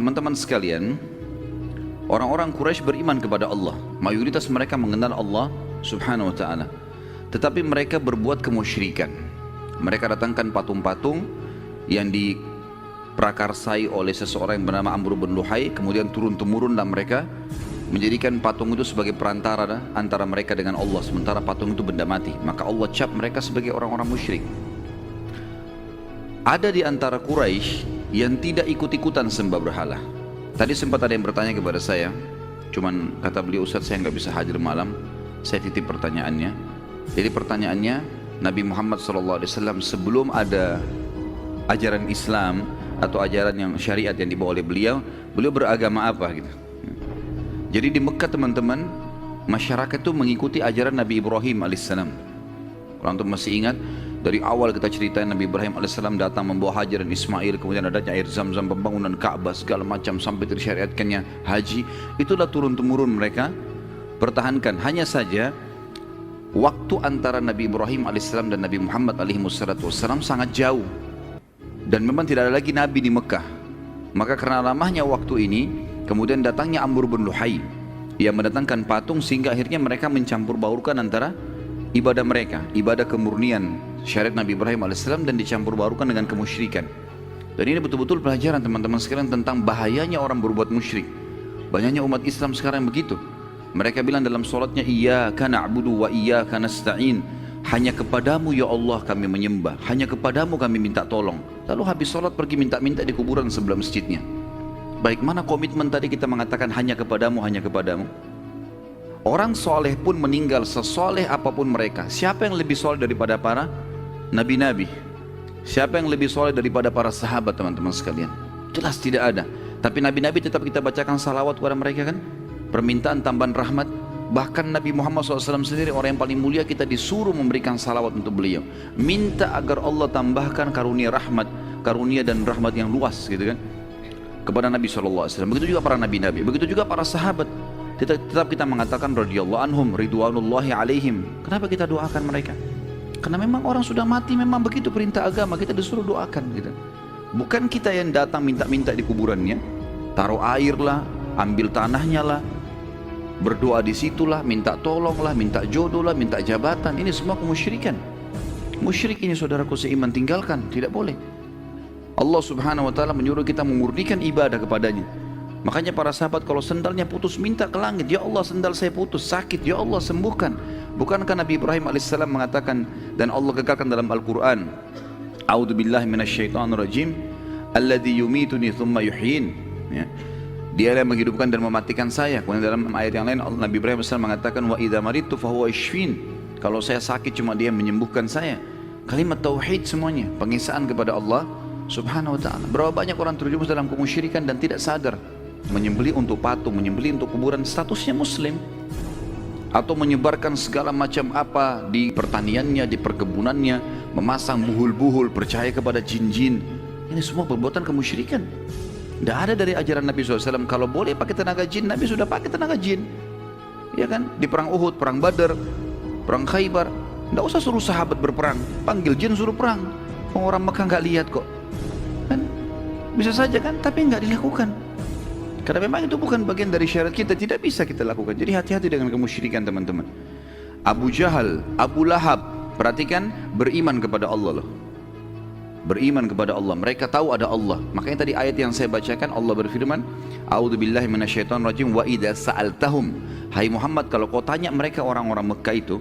Teman-teman sekalian, orang-orang Quraisy beriman kepada Allah. Mayoritas mereka mengenal Allah subhanahu wa ta'ala. Tetapi mereka berbuat kemusyrikan. Mereka datangkan patung-patung yang diprakarsai oleh seseorang yang bernama Amr bin Luhai. Kemudian turun-temurunlah mereka menjadikan patung itu sebagai perantara antara mereka dengan Allah. Sementara patung itu benda mati. Maka Allah cap mereka sebagai orang-orang musyrik. Ada di antara Quraisy yang tidak ikut-ikutan sembah berhala. Tadi sempat ada yang bertanya kepada saya, cuman kata beliau, Ustaz saya nggak bisa hadir malam, saya titip pertanyaannya. Jadi pertanyaannya, Nabi Muhammad SAW sebelum ada ajaran Islam atau ajaran yang syariat yang dibawa oleh beliau beragama apa gitu. Jadi di Mekah teman-teman, masyarakat itu mengikuti ajaran Nabi Ibrahim alaihissalam. Kalau antum masih ingat, dari awal kita ceritain Nabi Ibrahim alaihissalam datang membawa Hajar dan Ismail, kemudian adanya air Zam-Zam, pembangunan Ka'bah, segala macam sampai disyariatkannya haji. Itulah turun-temurun mereka pertahankan. Hanya saja waktu antara Nabi Ibrahim alaihissalam dan Nabi Muhammad alaihissalam sangat jauh, dan memang tidak ada lagi Nabi di Mekah. Maka karena lamanya waktu ini, kemudian datangnya Amr bin Luhai yang mendatangkan patung, sehingga akhirnya mereka mencampur baurkan antara ibadah mereka, ibadah kemurnian syariat Nabi Ibrahim alaihissalam, dan dicampur baurkan dengan kemusyrikan. Dan ini betul-betul pelajaran teman-teman sekalian tentang bahayanya orang berbuat musyrik. Banyaknya umat Islam sekarang begitu. Mereka bilang dalam sholatnya, Iyyaka na'budu wa iyyaka nasta'in. Hanya kepadamu ya Allah kami menyembah, hanya kepadamu kami minta tolong. Lalu habis sholat pergi minta-minta di kuburan sebelah masjidnya. Baik mana komitmen tadi kita mengatakan hanya kepadamu, hanya kepadamu? Orang soleh pun meninggal sesoleh apapun mereka. Siapa yang lebih soleh daripada para nabi-nabi? Siapa yang lebih soleh daripada para sahabat teman-teman sekalian? Jelas tidak ada. Tapi nabi-nabi tetap kita bacakan salawat kepada mereka kan? Permintaan tambahan rahmat. Bahkan Nabi Muhammad SAW sendiri orang yang paling mulia, kita disuruh memberikan salawat untuk beliau. Minta agar Allah tambahkan karunia rahmat, karunia dan rahmat yang luas gitu kan, kepada Nabi SAW. Begitu juga para nabi-nabi, begitu juga para sahabat. Tetap kita mengatakan radhiyallahu anhum, ridwanullahi alaihim. Kenapa kita doakan mereka? Karena memang orang sudah mati, memang begitu perintah agama, kita disuruh doakan gitu. Bukan kita yang datang minta-minta di kuburannya, taruh air lah, ambil tanahnya lah, berdoa di situlah, minta tolong lah, minta jodoh lah, minta jabatan. Ini semua kemusyrikan. Musyrik ini saudaraku seiman, tinggalkan, tidak boleh. Allah subhanahu wa ta'ala menyuruh kita memurnikan ibadah kepadanya. Makanya para sahabat kalau sendalnya putus minta ke langit, ya Allah sendal saya putus, sakit, ya Allah sembuhkan. Bukankah Nabi Ibrahim alaihissalam mengatakan, dan Allah kekalkan dalam Al-Quran, A'udzubillahi minasyaitonirrajim, alladzi yumituni thumma yuhyin. Ya. Dia yang menghidupkan dan mematikan saya. Kemudian dalam ayat yang lain Nabi Ibrahim AS mengatakan, wa idza maridtu fahuwa yashfin. Kalau saya sakit cuma dia yang menyembuhkan saya. Kalimat tauhid semuanya, pengisaan kepada Allah subhanahu wa ta'ala. Berapa banyak orang terjerumus dalam kemusyrikan dan tidak sadar. Menyembelih untuk patung, menyembelih untuk kuburan, statusnya muslim. Atau menyebarkan segala macam apa di pertaniannya, di perkebunannya, memasang buhul-buhul, percaya kepada jin-jin. Ini semua perbuatan kemusyrikan. Tidak ada dari ajaran Nabi SAW. Kalau boleh pakai tenaga jin, Nabi sudah pakai tenaga jin. Ya kan? Di perang Uhud, perang Badar, perang Khaybar. Tidak usah suruh sahabat berperang. Panggil jin suruh perang. Orang Mekah nggak lihat kok. Kan? Bisa saja kan? Tapi nggak dilakukan. Karena memang itu bukan bagian dari syariat kita. Tidak bisa kita lakukan. Jadi hati-hati dengan kemusyrikan teman-teman. Abu Jahal, Abu Lahab. Perhatikan, beriman kepada Allah loh. Beriman kepada Allah, mereka tahu ada Allah. Makanya tadi ayat yang saya bacakan, Allah berfirman, A'udzubillahi minasyaitonirrajim, wa idza sa'altahum. Hai Muhammad, kalau kau tanya mereka orang-orang Mekah itu,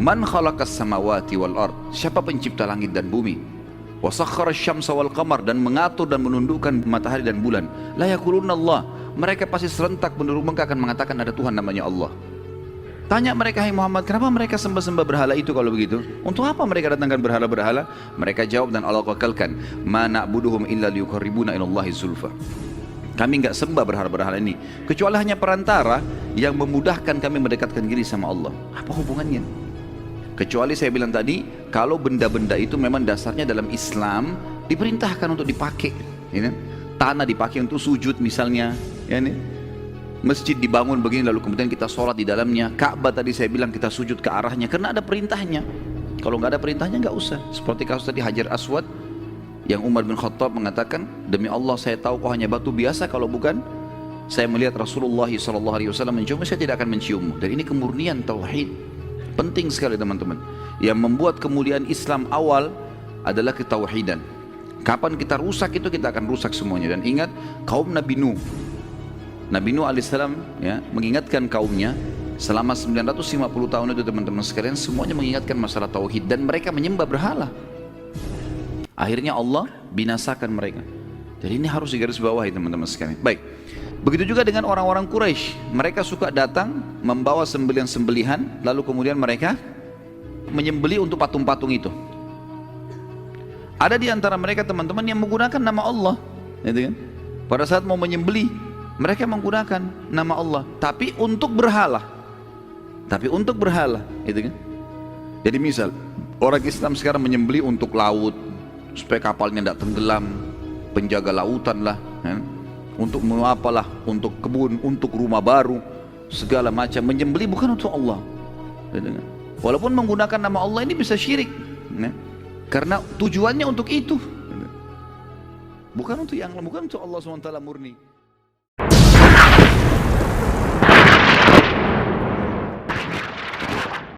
man khalaqas samawati wal ard, siapa pencipta langit dan bumi? Wa sakhkhara asy-syamsa wal qamar, dan mengatur dan menundukkan matahari dan bulan. La yaquluna Allah, mereka pasti serentak penduduk Mekah akan mengatakan ada Tuhan namanya Allah. Tanya mereka, hai Muhammad, kenapa mereka sembah-sembah berhala itu kalau begitu? Untuk apa mereka datangkan berhala-berhala? Mereka jawab dan Allah kekalkan, ma na'buduhum illa liyuqarribuna ilallahi zulfa. Kami enggak sembah berhala-berhala ini kecuali hanya perantara yang memudahkan kami mendekatkan diri sama Allah. Apa hubungannya? Kecuali saya bilang tadi, kalau benda-benda itu memang dasarnya dalam Islam diperintahkan untuk dipakai, ya kan? Tanah dipakai untuk sujud misalnya, ya nih. Masjid dibangun begini lalu kemudian kita sholat di dalamnya. Ka'bah tadi saya bilang kita sujud ke arahnya karena ada perintahnya. Kalau nggak ada perintahnya nggak usah. Seperti kasus tadi Hajar Aswad Yang Umar bin Khattab mengatakan, demi Allah saya tahu kau hanya batu biasa, kalau bukan saya melihat Rasulullah SAW menciummu, saya tidak akan menciummu. Dan ini kemurnian tauhid. Penting sekali teman-teman. Yang membuat kemuliaan Islam awal adalah ketauhidan. Kapan kita rusak itu, kita akan rusak semuanya. Dan ingat kaum Nabi Nuh. Nabi Nuh alaihissalam ya, mengingatkan kaumnya selama 950 tahun itu teman-teman sekalian, semuanya mengingatkan masalah tauhid, dan mereka menyembah berhala. Akhirnya Allah binasakan mereka. Jadi ini harus digarisbawahi teman-teman sekalian. Baik. Begitu juga dengan orang-orang Quraisy. Mereka suka datang membawa sembelihan-sembelihan, lalu kemudian mereka menyembeli untuk patung-patung itu. Ada di antara mereka teman-teman yang menggunakan nama Allah, gitu kan? Pada saat mau menyembeli, mereka menggunakan nama Allah, tapi untuk berhala. Gitu kan? Jadi misal orang Islam sekarang menyembeli untuk laut, supaya kapalnya tidak tenggelam, penjaga lautan lah, kan? Untuk apalah, untuk kebun, untuk rumah baru, segala macam. Menyembeli bukan untuk Allah, gitu kan? Walaupun menggunakan nama Allah ini bisa syirik, ya? Karena tujuannya untuk itu, bukan untuk Allah SWT murni.